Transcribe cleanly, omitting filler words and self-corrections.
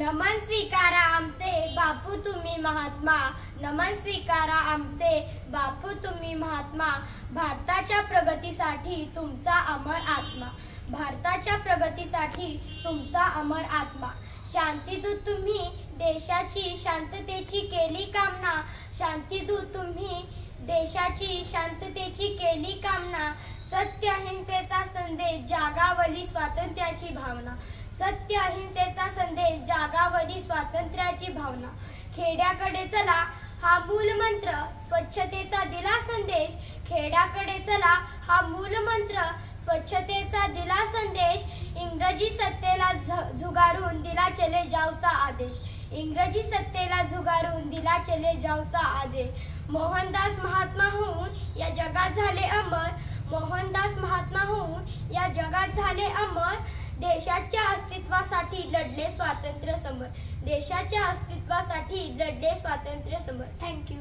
नमन स्वीकारा आमचे बापू तुम्ही महात्मा, नमन स्वीकारा आमचे बापू तुम्ही महात्मा, भारताच्या प्रगतीसाठी तुमचा अमर आत्मा, भारताच्या प्रगतीसाठी तुमचा अमर आत्मा। शांतीदूत तुम्ही देशाची शांततेची केली कामना, शांतीदूत तुम्ही देशाची शांततेची केली कामना, सत्य अहिंसेचा संदेश जागावली स्वातंत्र्याची भावना, सत्य अहिंसेचा संदेश जागावली स्वातंत्र्याची भावना। खेड्याकडे चला हा मूल मंत्र, स्वच्छतेचा दिला संदेश, खेड्याकडे चला हा मूल मंत्र, स्वच्छतेचा दिला संदेश, इंग्रजी सत्तेला झुगारून दिला चले जाऊचा आदेश, इंग्रजी सत्तेला झुगारून दिला चले जाऊचा आदेश। मोहनदास महात्मा होऊन या जगात झाले अमर, मोहनदास महात्मा होऊन या जगात झाले अमर, देशाच्या अस्तित्वासाठी लढले स्वातंत्र्य समर, देशाच्या अस्तित्वासाठी लढले स्वातंत्र्य समर। थँक्यू।